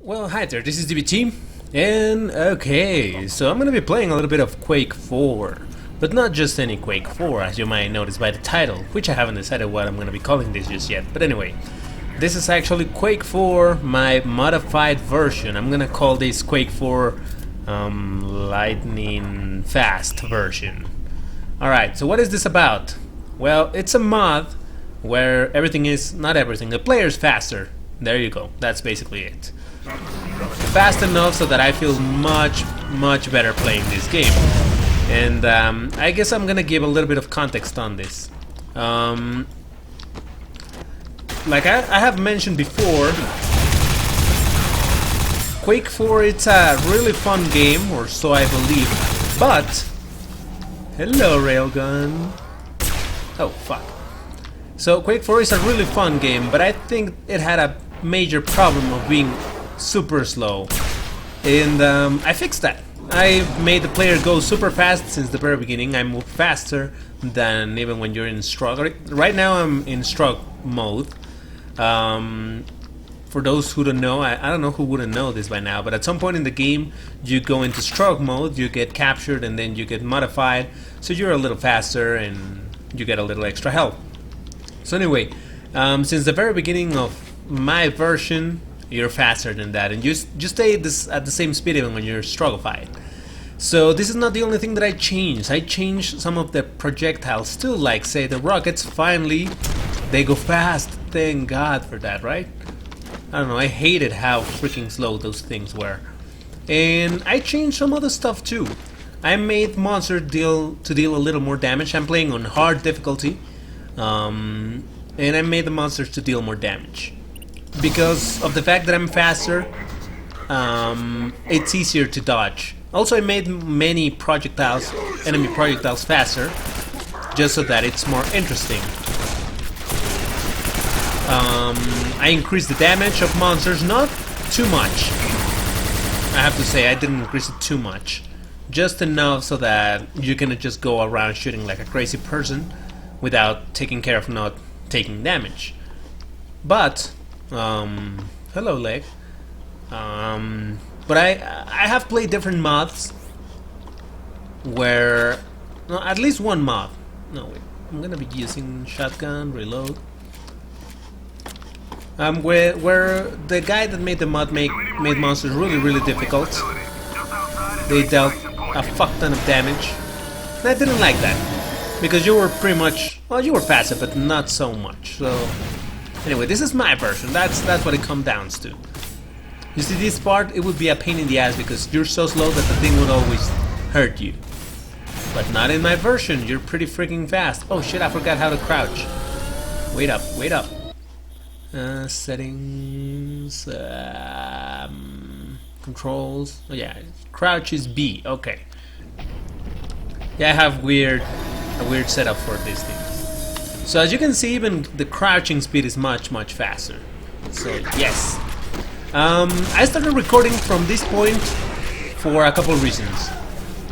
Well, hi there, this is DBT, and okay, so I'm gonna be playing a little bit of Quake 4, but not just any Quake 4, as you might notice by the title, which I haven't decided what I'm gonna be calling this just yet, but anyway, this is actually Quake 4, my modified version. I'm gonna call this Quake 4 lightning fast version. Alright, so what is this about? Well, it's a mod where everything is, not everything, the player's faster. There you go, that's basically it. Fast enough so that I feel much better playing this game. And I guess I'm gonna give a little bit of context on this. Like I have mentioned before, Quake 4, it's a really fun game, or so I believe, but... Hello, Railgun. Oh, fuck. So Quake 4 is a really fun game, but I think it had a major problem of being super slow, and I fixed that. I made the player go super fast since the very beginning. I move faster than even when you're in struggle. Right now I'm in struggle mode. For those who don't know, I don't know who wouldn't know this by now, but at some point in the game you go into struggle mode, you get captured, and then you get modified, so you're a little faster and you get a little extra health. So anyway, since the very beginning of my version, you're faster than that, and you stay at the same speed even when you're struggle fight. So this is not the only thing that I changed. I changed some of the projectiles too, like say the rockets. Finally, they go fast. Thank God for that, right? I don't know, I hated how freaking slow those things were. And I changed some other stuff too. I made monsters deal a little more damage. I'm playing on hard difficulty, and I made the monsters to deal more damage. Because of the fact that I'm faster, it's easier to dodge. Also, I made many projectiles, enemy projectiles, faster, just so that it's more interesting. I increased the damage of monsters, not too much. I have to say, I didn't increase it too much. Just enough so that you can just go around shooting like a crazy person without taking care of not taking damage. But hello, leg. But I have played different mods where, no, at least one mod. No, wait, I'm gonna be using shotgun reload. Where the guy that made the mod made monsters really difficult. They dealt a fuck ton of damage. And I didn't like that because you were pretty much, well, you were faster, but not so much. So. Anyway, this is my version. That's what it comes down to. You see, this part, it would be a pain in the ass because you're so slow that the thing would always hurt you. But not in my version. You're pretty freaking fast. Oh shit, I forgot how to crouch. Wait up, wait up. Settings, controls. Oh yeah, crouch is B. Okay. Yeah, I have a weird setup for this thing. So as you can see, even the crouching speed is much faster. So yes, I started recording from this point for a couple reasons.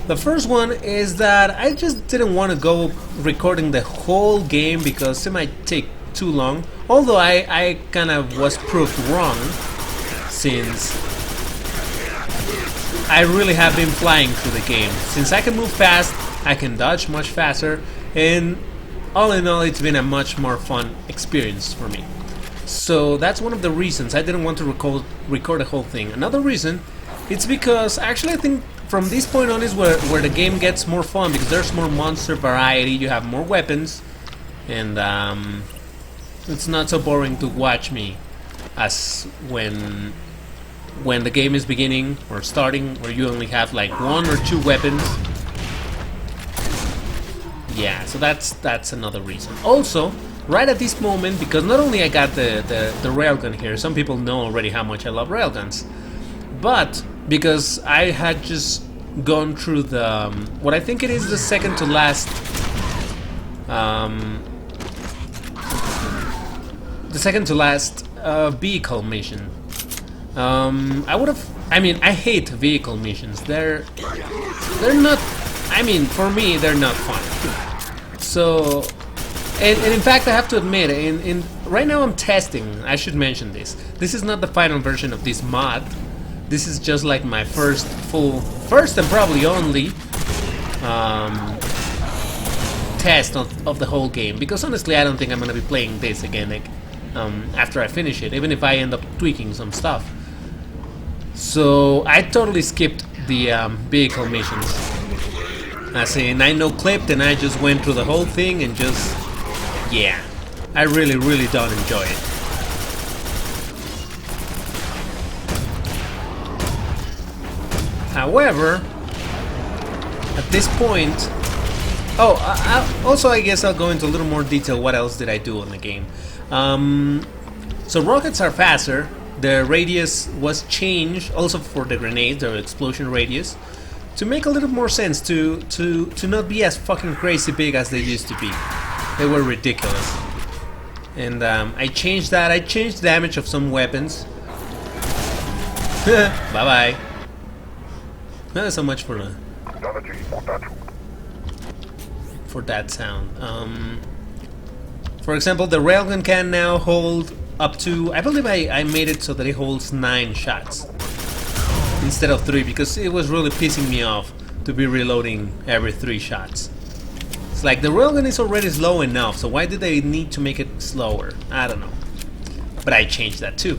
The first one is that I just didn't want to go recording the whole game because it might take too long. Although I kind of was proved wrong, since I really have been flying through the game. Since I can move fast, I can dodge much faster, and all in all, it's been a much more fun experience for me. So that's one of the reasons I didn't want to record the whole thing. Another reason, it's because actually I think from this point on is where the game gets more fun, because there's more monster variety, you have more weapons, and it's not so boring to watch me as when the game is beginning or starting, where you only have like 1 or 2 weapons. Yeah, so that's another reason. Also, right at this moment, because not only I got the railgun here, some people know already how much I love railguns, but because I had just gone through the what I think it is the second to last vehicle mission. I hate vehicle missions. They're not, for me, they're not fun. So And in fact, I have to admit, right now I'm testing. I should mention this. This is not the final version of this mod. This is just like my first and probably only test of the whole game. Because honestly, I don't think I'm gonna be playing this again like, after I finish it, even if I end up tweaking some stuff. So I totally skipped the vehicle missions. As in, I no-clipped and I just went through the whole thing and just, yeah, I really don't enjoy it. However, at this point, also I guess I'll go into a little more detail what else did I do in the game. So rockets are faster. The radius was changed also for the grenades, the explosion radius, to make a little more sense, to not be as fucking crazy big as they used to be. They were ridiculous. And I changed that. I changed the damage of some weapons. Bye bye. So much for that sound. For example, the railgun can now hold up to, I believe I made it so that it holds 9 shots instead of 3, because it was really pissing me off to be reloading every 3 shots. It's like the railgun is already slow enough, so why did they need to make it slower? I don't know. But I changed that too.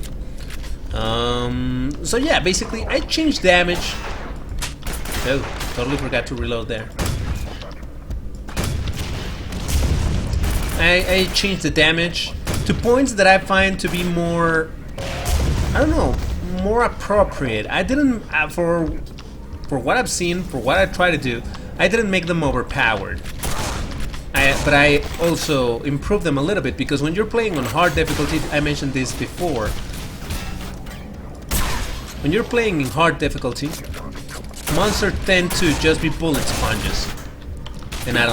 So yeah, basically I changed damage. Oh, totally forgot to reload there. I changed the damage to points that I find to be more, I don't know, more appropriate. I didn't, for what I've seen, for what I try to do, I didn't make them overpowered. But I also improved them a little bit, because when you're playing on hard difficulty, I mentioned this before, when you're playing in hard difficulty, monsters tend to just be bullet sponges. And I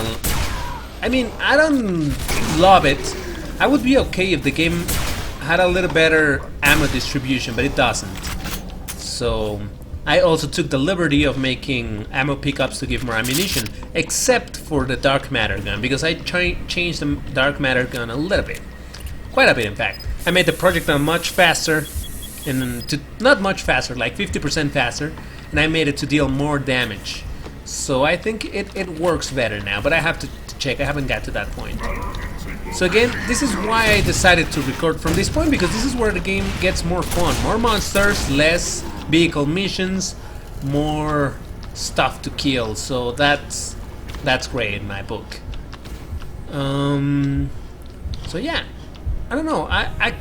don't love it. I would be okay if the game had a little better ammo distribution, but it doesn't. So I also took the liberty of making ammo pickups to give more ammunition, except for the dark matter gun, because I changed the dark matter gun a little bit, quite a bit in fact. I made the projectile much faster, and not much faster, like 50% faster, and I made it to deal more damage. So I think it works better now, but I have to check. I haven't got to that point. So again, this is why I decided to record from this point, because this is where the game gets more fun. More monsters, less vehicle missions, more stuff to kill. So that's great in my book. So yeah, I don't know. I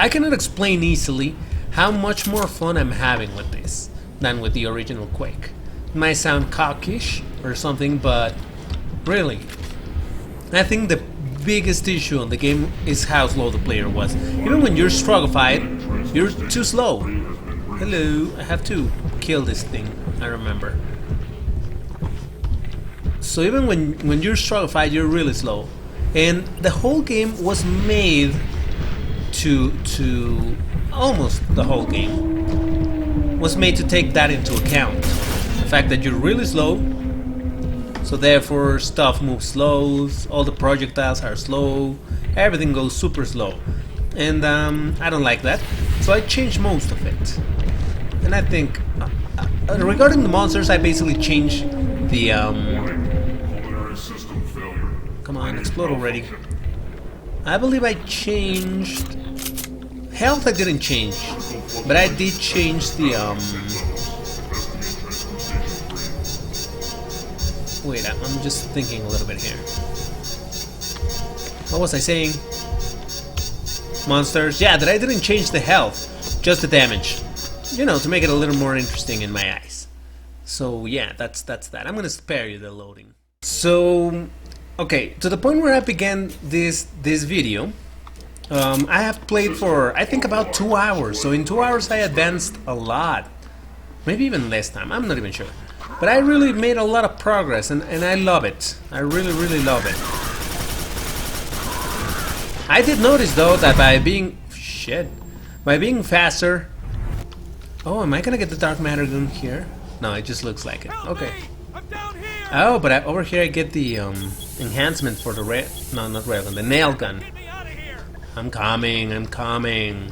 cannot explain easily how much more fun I'm having with this than with the original Quake. It might sound cockish or something, but really, I think the biggest issue on the game is how slow the player was. Even when you're struggle fight, you're too slow. Hello, I have to kill this thing, I remember. So even when you're struggle fight, you're really slow. And the whole game was made to almost the whole game was made to take that into account. The fact that you're really slow, so therefore stuff moves slow, all the projectiles are slow, everything goes super slow. And I don't like that, so I changed most of it. And I think, regarding the monsters, I basically changed the, come on, explode already. I believe I changed, health I didn't change, but I did change the, wait, I'm just thinking a little bit here. What was I saying? Monsters? Yeah, that I didn't change the health, just the damage. You know, to make it a little more interesting in my eyes. So yeah, that's that. I'm gonna spare you the loading. So, okay, to the point where I began this video, I have played for, I think, about 2 hours. So in 2 hours I advanced a lot. Maybe even less time, I'm not even sure. But I really made a lot of progress, and I love it. I really love it. I did notice though that by being faster. Oh, am I gonna get the dark matter gun here? No, it just looks like it. Okay. Oh, but over here I get the enhancement for the no, not railgun, the nail gun. Get me out of here! I'm coming, I'm coming.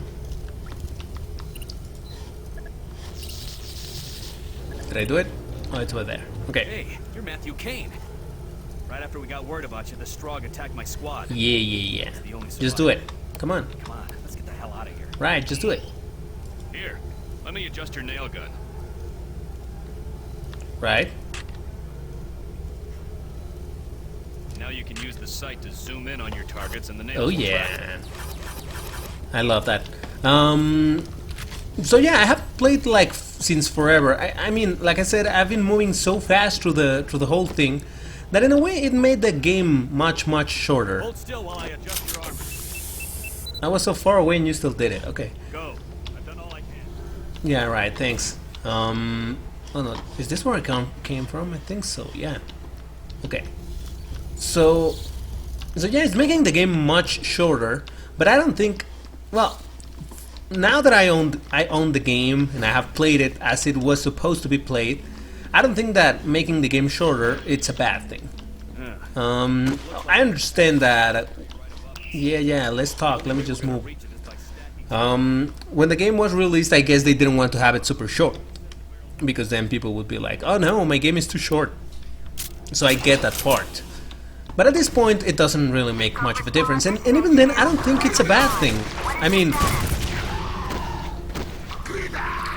Did I do it? Oh, it's over there. Okay. Hey, you're Matthew Kane. Right after we got word about you, the Strogg attacked my squad. Yeah. The only Just do it. Come on. Come on, let's get the hell out of here. Right, just do it. Here, let me adjust your nail gun. Right. Now you can use the sight to zoom in on your targets and the nails. Oh will yeah. track. I love that. So yeah, I have played like since forever. I mean, like I said, I've been moving so fast through the whole thing that in a way it made the game much shorter. Hold still while I adjust your armor. I was so far away and you still did it. Okay. Go. I've done all I can. Yeah, right. Thanks. Oh no, is this where I came from? I think so. Yeah. Okay. So yeah, it's making the game much shorter, but I don't think. Well, now that I own the game and I have played it as it was supposed to be played, I don't think that making the game shorter it's a bad thing. I understand that. Yeah. Let's talk. Let me just move. When the game was released, I guess they didn't want to have it super short, because then people would be like, "Oh no, my game is too short." So I get that part. But at this point, it doesn't really make much of a difference, and even then, I don't think it's a bad thing. I mean,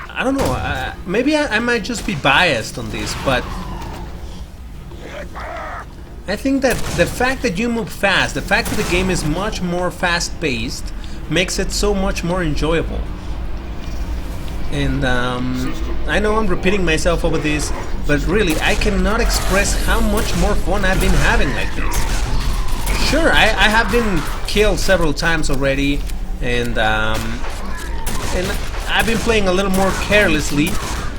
I don't know. Maybe I might just be biased on this, but I think that the fact that you move fast, the fact that the game is much more fast-paced, makes it so much more enjoyable. And I know I'm repeating myself over this, but really, I cannot express how much more fun I've been having like this. Sure, I have been killed several times already, and I've been playing a little more carelessly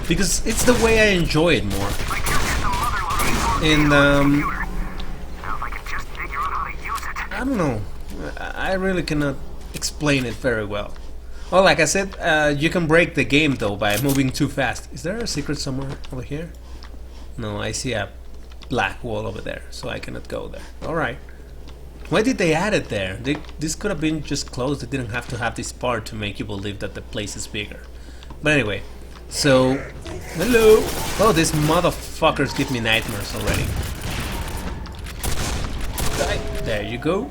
because it's the way I enjoy it more. And I don't know, I really cannot explain it very well. Well, like I said, you can break the game though by moving too fast. Is there a secret somewhere over here? No, I see a black wall over there, so I cannot go there. Alright. Why did they add it there? This could have been just closed. They didn't have to have this part to make you believe that the place is bigger. But anyway, so... Hello! Oh, these motherfuckers give me nightmares already. There you go.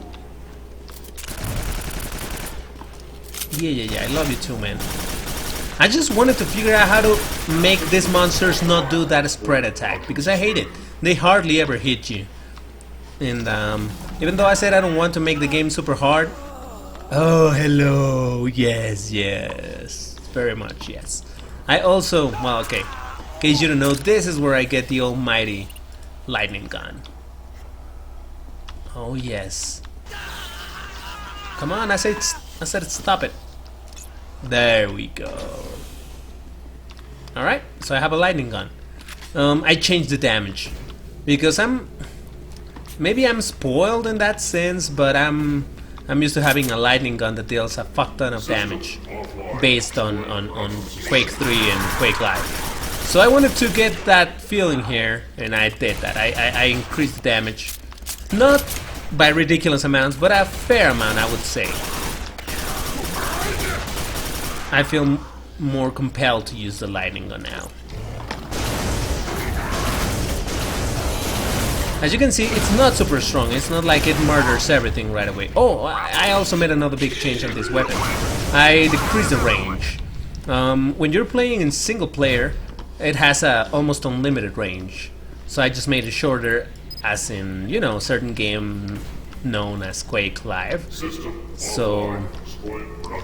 Yeah, I love you too, man. I just wanted to figure out how to make these monsters not do that spread attack, because I hate it. They hardly ever hit you. And even though I said I don't want to make the game super hard... Oh, hello. Yes. Very much, yes. I also... Well, okay. In case you don't know, this is where I get the almighty lightning gun. Oh, yes. Come on, I said stop it. There we go. Alright, so I have a lightning gun. I changed the damage because maybe I'm spoiled in that sense, but I'm used to having a lightning gun that deals a fuck ton of damage based on Quake 3 and Quake Live. So I wanted to get that feeling here, and I did that. I increased the damage, not by ridiculous amounts, but a fair amount, I would say. I feel more compelled to use the lightning gun now. As you can see, it's not super strong. It's not like it murders everything right away. Oh, I also made another big change on this weapon. I decreased the range. When you're playing in single player, it has a almost unlimited range. So I just made it shorter, as in, you know, certain game known as Quake Live. So...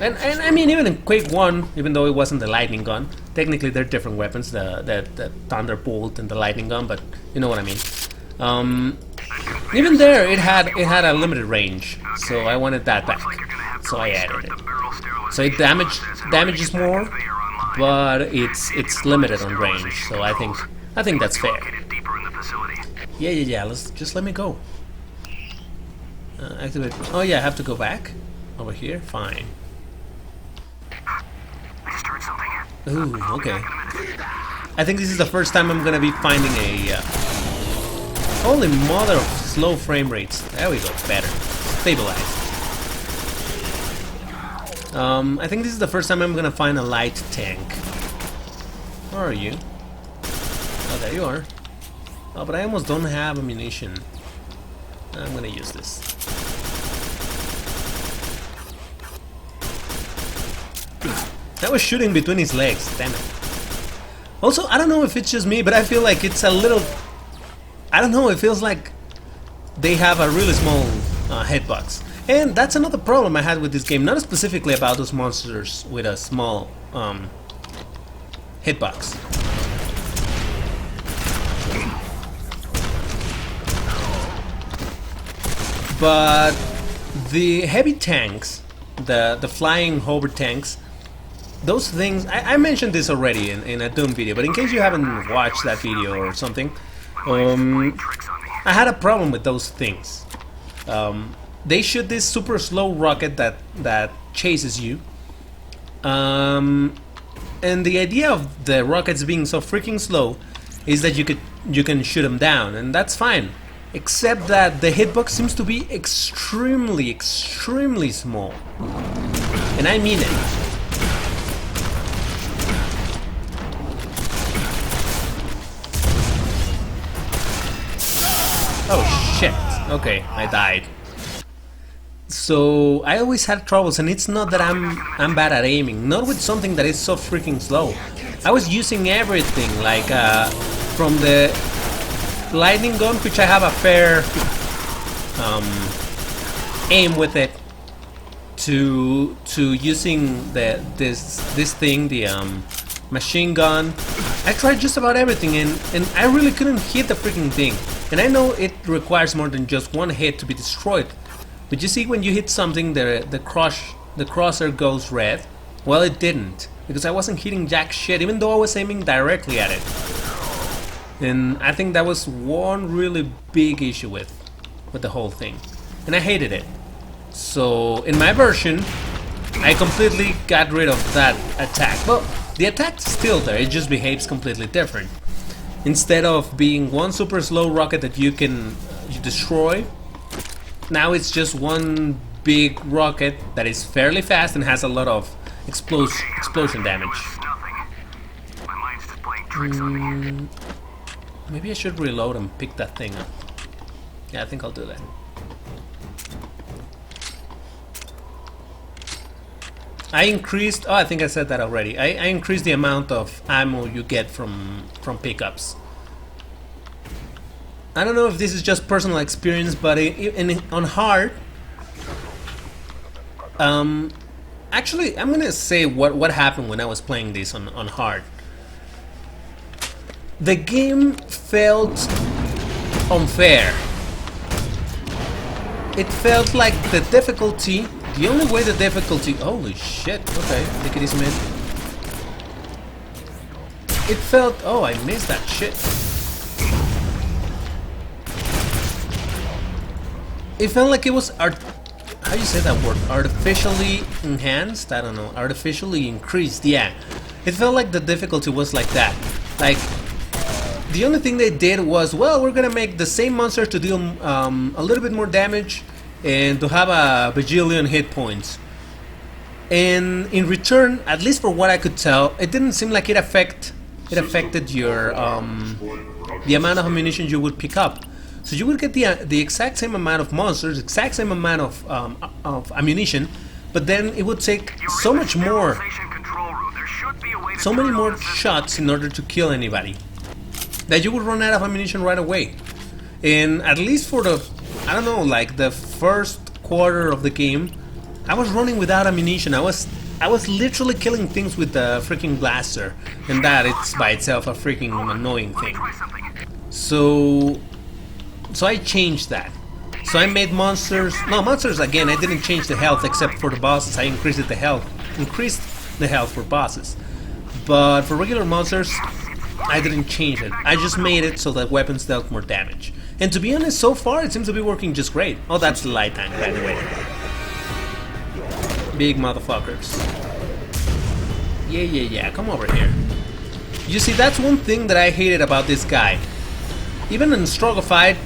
And I mean, even in Quake 1, even though it wasn't the lightning gun, technically they're different weapons, the thunderbolt and the lightning gun, but you know what I mean. Even there, it had a limited range, so I wanted that back, so I added it. So it damages more, but it's limited on range, so I think that's fair. Yeah. Just let me go. Activate. Oh yeah, I have to go back over here. Fine. Ooh, okay. I think this is the first time I'm gonna be finding a... Holy mother of slow frame rates. There we go, better. Stabilized. I think this is the first time I'm gonna find a light tank. Where are you? Oh, there you are. Oh, but I almost don't have ammunition. I'm gonna use this. That was shooting between his legs, damn it. Also, I don't know if it's just me, but I feel like it's a little... I don't know, it feels like they have a really small hitbox. And that's another problem I had with this game, not specifically about those monsters with a small hitbox. But the heavy tanks, the flying hover tanks, those things, I mentioned this already in a Doom video, but in case you haven't watched that video or something, I had a problem with those things. They shoot this super slow rocket that chases you, and the idea of the rockets being so freaking slow is that you can shoot them down, and that's fine. Except that the hitbox seems to be extremely small, and I mean it. Oh shit, okay, I died. So I always had troubles, and it's not that I'm bad at aiming, not with something that is so freaking slow. I was using everything, like from the lightning gun, which I have a fair aim with it, to using this thing, the machine gun. I tried just about everything, and I really couldn't hit the freaking thing. And I know it requires more than just one hit to be destroyed, but you see, when you hit something, the crosshair goes red. Well, it didn't, because I wasn't hitting jack shit, even though I was aiming directly at it. And I think that was one really big issue with the whole thing, and I hated it. So in my version, I completely got rid of that attack. Well, the attack's still there, it just behaves completely different. Instead of being one super slow rocket that you destroy, now it's just one big rocket that is fairly fast and has a lot of explosion damage. Maybe I should reload and pick that thing up. Yeah, I think I'll do that. I increased... Oh, I think I said that already. I increased the amount of ammo you get from pickups. I don't know if this is just personal experience, but on hard... actually, I'm gonna say what happened when I was playing this on hard. The game felt unfair. It felt like the difficulty... The only way the difficulty... Holy shit, okay, take it easy, man. It felt... Oh, I missed that shit. It felt like it was... How do you say that word? Artificially enhanced? I don't know. Artificially increased, yeah. It felt like the difficulty was like that. Like, the only thing they did was, well, we're gonna make the same monster to deal a little bit more damage and to have a bajillion hit points. And in return, at least for what I could tell, it didn't seem like it affected your the amount of ammunition you would pick up. So you would get the exact same amount of monsters, exact same amount of ammunition, but then it would take so much more, so many more shots in order to kill anybody, that you would run out of ammunition right away. And at least for the, I don't know, like the first quarter of the game, I was running without ammunition. I was literally killing things with the freaking blaster, and that it's by itself a freaking annoying thing. So I changed that. So I made monsters again. I didn't change the health except for the bosses. I increased the health for bosses. But for regular monsters, I didn't change it. I just made it so that weapons dealt more damage. And to be honest, so far it seems to be working just great. Oh, that's the light tank, by the way. Big motherfuckers. Yeah, come over here. You see, that's one thing that I hated about this guy. Even in Struggle Fight,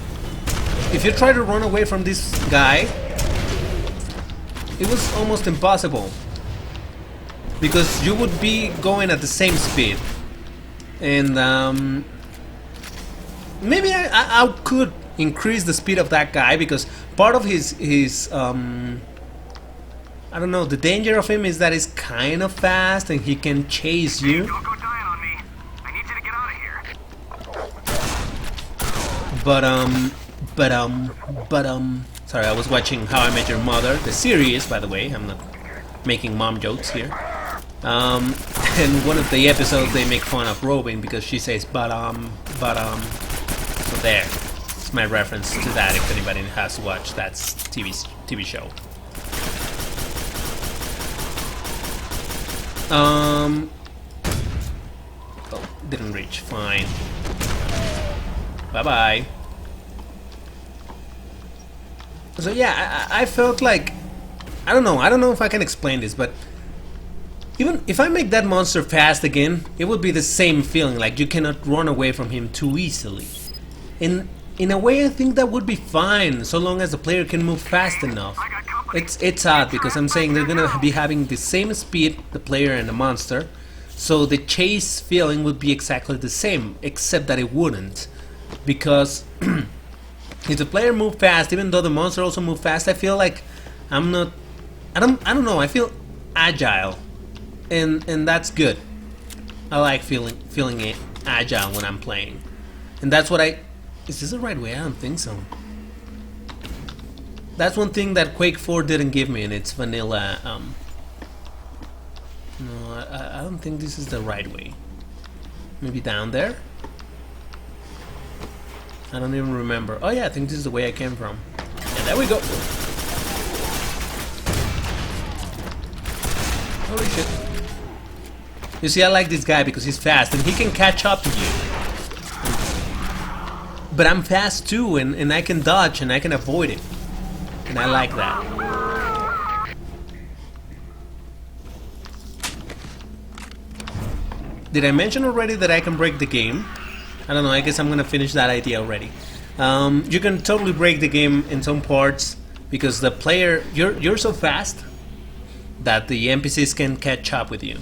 if you try to run away from this guy, it was almost impossible, because you would be going at the same speed. And maybe I could increase the speed of that guy, because part of his I don't know, the danger of him is that he's kind of fast and he can chase you. Don't go dying on me. I need you to get out of here. Sorry, I was watching How I Met Your Mother, the series, by the way. I'm not making mom jokes here. And one of the episodes they make fun of Robin because she says so there. It's my reference to that if anybody has watched that TV show. Oh, didn't reach. Fine. Bye-bye. So yeah, I felt like, I don't know if I can explain this, but even if I make that monster fast again, it would be the same feeling, like you cannot run away from him too easily. In a way, I think that would be fine, so long as the player can move fast enough. It's odd, because I'm saying they're gonna be having the same speed, the player and the monster, so the chase feeling would be exactly the same, except that it wouldn't. Because if the player moves fast, even though the monster also moves fast, I feel like I don't know, I feel agile. And that's good. I like feeling agile when I'm playing. And that's what is this the right way? I don't think so. That's one thing that Quake 4 didn't give me in its vanilla. No, I don't think this is the right way. Maybe down there? I don't even remember. Oh yeah, I think this is the way I came from. Yeah, there we go. Holy shit. You see, I like this guy because he's fast and he can catch up to you. But I'm fast too, and I can dodge and I can avoid it. And I like that. Did I mention already that I can break the game? I don't know, I guess I'm gonna finish that idea already. You can totally break the game in some parts because the player, you're so fast that the NPCs can catch up with you.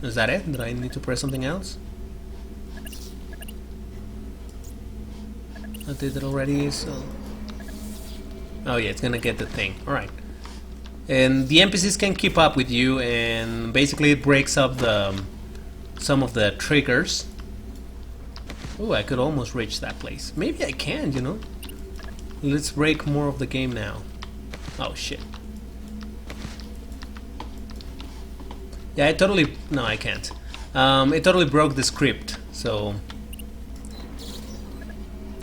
Is that it? Did I need to press something else? I did it already, so... Oh yeah, it's gonna get the thing. Alright. And the NPCs can keep up with you, and basically it breaks up some of the triggers. Oh, I could almost reach that place. Maybe I can, you know? Let's break more of the game now. Oh shit. Yeah, no, I can't. It totally broke the script, so...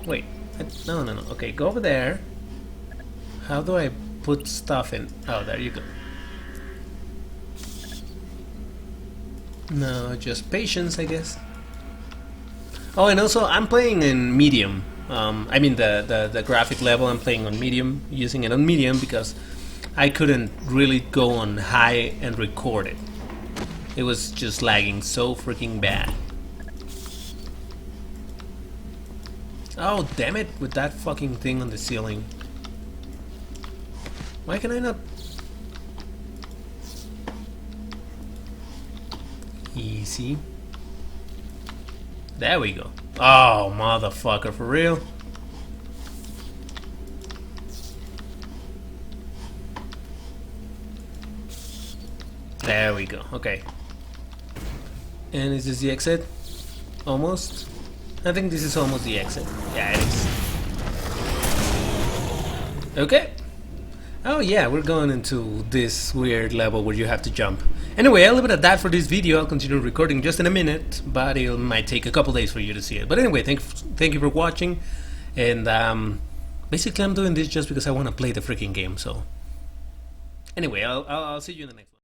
Wait, no. Okay, go over there. How do I put stuff in? Oh, there you go. No, just patience, I guess. Oh, and also, I'm playing in medium. I mean, the graphic level, I'm playing on medium, using it on medium because I couldn't really go on high and record it. It was just lagging so freaking bad. Oh, damn it, with that fucking thing on the ceiling. Why can I not... Easy. There we go. Oh, motherfucker, for real? There we go, okay. And is this the exit? Almost? I think this is almost the exit. Yeah, it is. Okay. Oh yeah, we're going into this weird level where you have to jump. Anyway, I'll leave it at that for this video. I'll continue recording just in a minute, but it might take a couple days for you to see it. But anyway, thank you for watching. And basically I'm doing this just because I want to play the freaking game, so... Anyway, I'll see you in the next one.